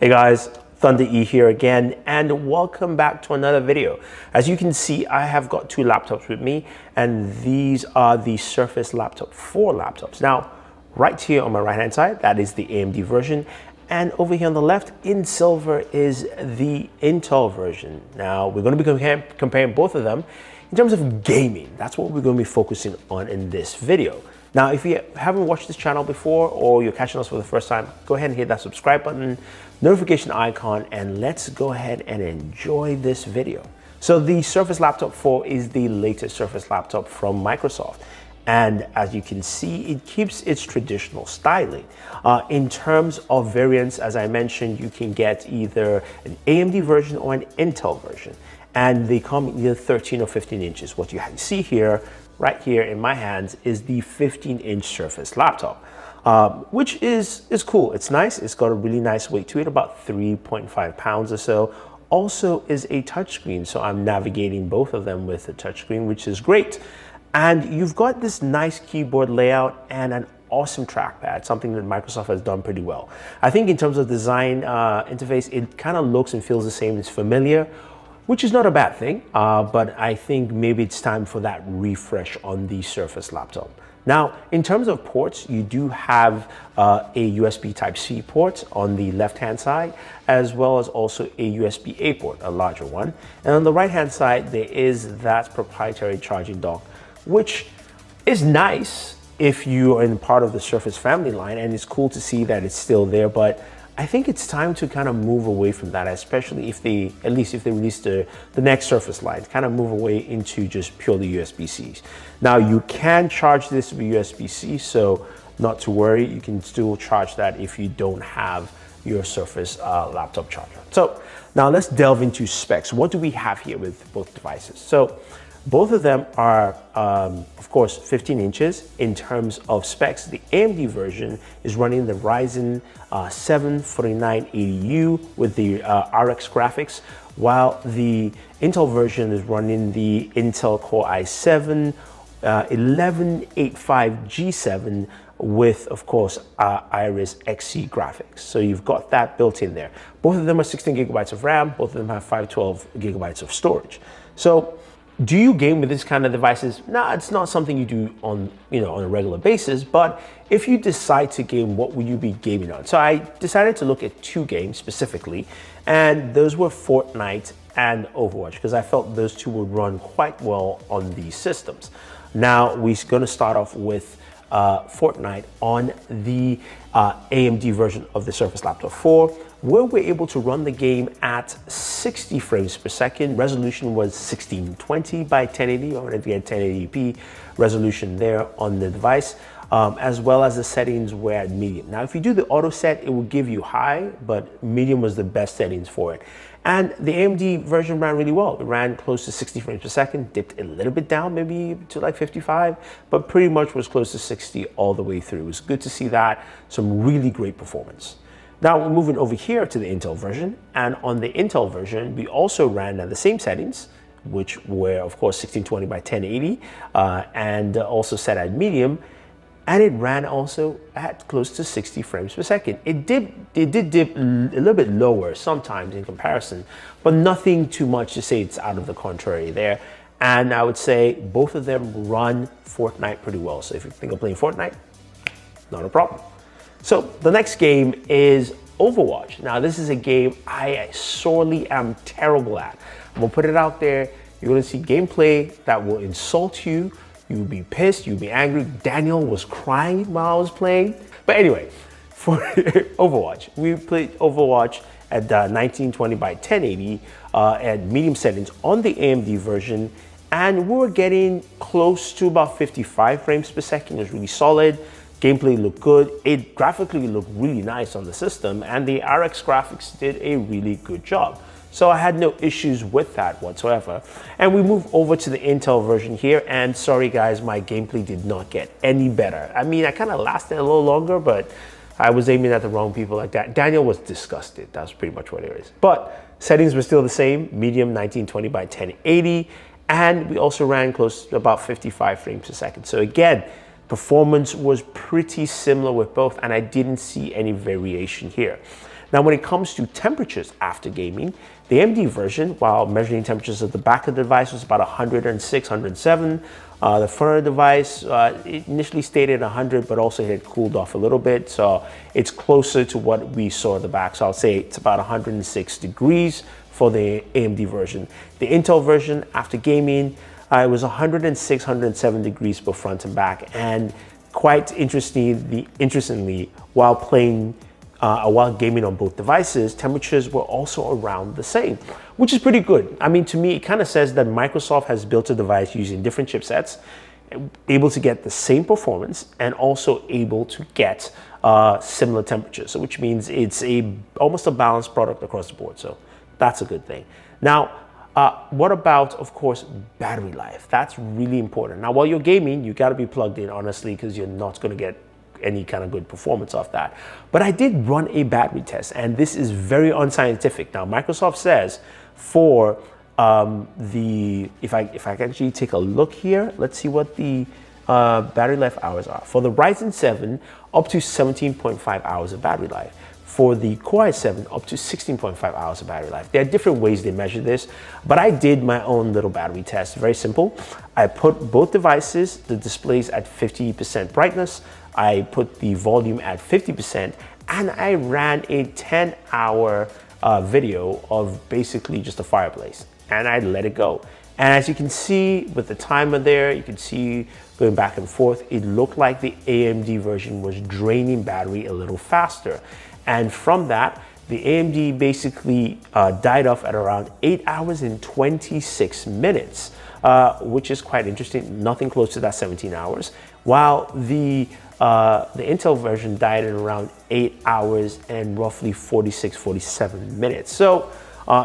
Hey guys, Thunder E here again, and welcome back to another video. As you can see, I have got two laptops with me, and these are the Surface Laptop 4 laptops. Now, right here on my right hand side, that is the AMD version, and over here on the left in silver is the Intel version. Now, we're going to be comparing both of them in terms of gaming. That's what we're going to be focusing on in this video. Now, if you haven't watched this channel before or you're catching us for the first time, go ahead and hit that subscribe button, notification icon, and let's go ahead and enjoy this video. So the Surface Laptop 4 is the latest Surface laptop from Microsoft. And as you can see, it keeps its traditional styling. In terms of variants, as I mentioned, you can get either an AMD version or an Intel version. And they come in either 13 or 15 inches. What you see here, right here in my hands, is the 15-inch Surface laptop, which is cool. It's nice. It's got a really nice weight to it, about 3.5 pounds or so. Also is a touchscreen, so I'm navigating both of them with a touchscreen, which is great. And you've got this nice keyboard layout and an awesome trackpad, something that Microsoft has done pretty well. I think in terms of design interface, it kind of looks and feels the same. It's familiar, which is not a bad thing, but I think maybe it's time for that refresh on the Surface laptop. Now, in terms of ports, you do have a USB Type-C port on the left-hand side, as well as also a USB-A port, a larger one. And on the right-hand side, there is that proprietary charging dock, which is nice if you are in part of the Surface family line, and it's cool to see that it's still there, but I think it's time to kind of move away from that, especially if they, at least if they release the next Surface line, kind of move away into just purely USB-Cs. Now, you can charge this with USB-C, so not to worry, you can still charge that if you don't have your Surface laptop charger. So now let's delve into specs. What do we have here with both devices? So both of them are, of course, 15 inches. In terms of specs, the AMD version is running the Ryzen 7 4980U with the RX graphics, while the Intel version is running the Intel Core i7 1185G7 with, of course, Iris Xe graphics. So you've got that built in there. Both of them are 16 gigabytes of RAM. Both of them have 512 gigabytes of storage. So do you game with this kind of devices? No, it's not something you do on a regular basis, but if you decide to game, what will you be gaming on? So I decided to look at two games specifically, and those were Fortnite and Overwatch, because I felt those two would run quite well on these systems. Now, we're going to start off with Fortnite on the AMD version of the Surface Laptop 4, where we're able to run the game at 60 frames per second. Resolution was 1620 by 1080. I wanted to get 1080p resolution there on the device, as well as the settings were at medium. Now, if you do the auto set, it will give you high, but medium was the best settings for it. And the AMD version ran really well. It ran close to 60 frames per second, dipped a little bit down, maybe to like 55, but pretty much was close to 60 all the way through. It was good to see that. Some really great performance. Now we're moving over here to the Intel version, and on the Intel version, we also ran at the same settings, which were, of course, 1620 by 1080, and also set at medium. And it ran also at close to 60 frames per second. It did dip a little bit lower sometimes in comparison, but nothing too much to say it's out of the contrary there. And I would say both of them run Fortnite pretty well. So if you think of playing Fortnite, not a problem. So the next game is Overwatch. Now, this is a game I sorely am terrible at. I'm gonna put it out there. You're gonna see gameplay that will insult you. You'll be pissed, you'll be angry. Daniel was crying while I was playing. But anyway, for Overwatch, we played Overwatch at 1920 by 1080 at medium settings on the AMD version, and we were getting close to about 55 frames per second. It was really solid. Gameplay looked good. It graphically looked really nice on the system, and the RX graphics did a really good job. So I had no issues with that whatsoever. And we move over to the Intel version here, and sorry guys, my gameplay did not get any better. I mean, I kind of lasted a little longer, but I was aiming at the wrong people like that. Daniel was disgusted. That's pretty much what it is. But settings were still the same, medium 1920 by 1080, and we also ran close to about 55 frames per second. So again, Performance was pretty similar with both, and I didn't see any variation here. Now, when it comes to temperatures after gaming, the AMD version, while measuring temperatures at the back of the device, was about 106, 107. The front of the device, it initially stayed at 100, but also it had cooled off a little bit. So it's closer to what we saw at the back. So I'll say it's about 106 degrees for the AMD version. The Intel version after gaming, it was 106, 107 degrees both front and back. And quite interestingly, while gaming on both devices, temperatures were also around the same, which is pretty good. I mean, to me, it kind of says that Microsoft has built a device using different chipsets, able to get the same performance and also able to get similar temperatures. So which means it's almost a balanced product across the board. So that's a good thing. Now, what about, of course, battery life? That's really important. Now, while you're gaming, you got to be plugged in, honestly, because you're not going to get any kind of good performance off that. But I did run a battery test, and this is very unscientific. Now, Microsoft says for if I can actually take a look here, let's see what the battery life hours are. For the Ryzen 7, up to 17.5 hours of battery life. For the Core i7, up to 16.5 hours of battery life. There are different ways they measure this, but I did my own little battery test. Very simple. I put both devices, the displays at 50% brightness. I put the volume at 50%, and I ran a 10-hour video of basically just a fireplace, and I let it go. And as you can see with the timer there, you can see going back and forth, it looked like the AMD version was draining battery a little faster. And from that, the AMD basically died off at around 8 hours and 26 minutes, which is quite interesting. Nothing close to that 17 hours. While the Intel version died at around 8 hours and roughly 46, 47 minutes. So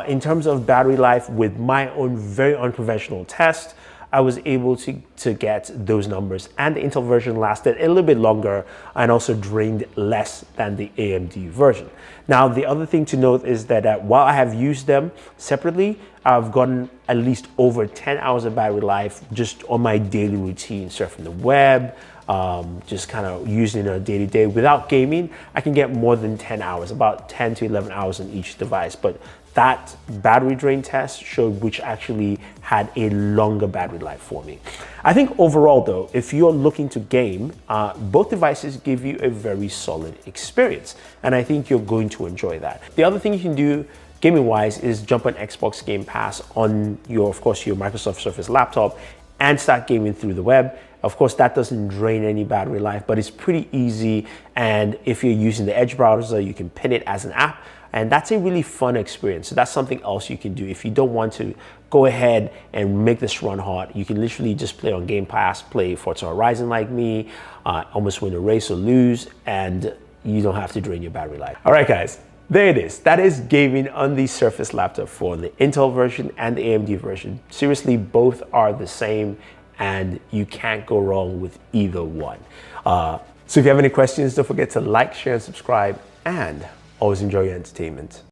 in terms of battery life, with my own very unconventional test, I was able to get those numbers, and the Intel version lasted a little bit longer and also drained less than the AMD version. Now, the other thing to note is that while I have used them separately, I've gotten at least over 10 hours of battery life just on my daily routine, surfing the web, just kind of using it on a day-to-day. Without gaming, I can get more than 10 hours, about 10 to 11 hours on each device. But that battery drain test showed which actually had a longer battery life for me. I think overall though, if you're looking to game, both devices give you a very solid experience. And I think you're going to enjoy that. The other thing you can do gaming wise is jump on Xbox Game Pass on of course, your Microsoft Surface laptop and start gaming through the web. Of course, that doesn't drain any battery life, but it's pretty easy. And if you're using the Edge browser, you can pin it as an app. And that's a really fun experience. So that's something else you can do. If you don't want to go ahead and make this run hard, you can literally just play on Game Pass, play Forza Horizon like me, almost win a race or lose, and you don't have to drain your battery life. All right, guys, there it is. That is gaming on the Surface laptop for the Intel version and the AMD version. Seriously, both are the same, and you can't go wrong with either one. So if you have any questions, don't forget to like, share, and subscribe, and always enjoy your entertainment.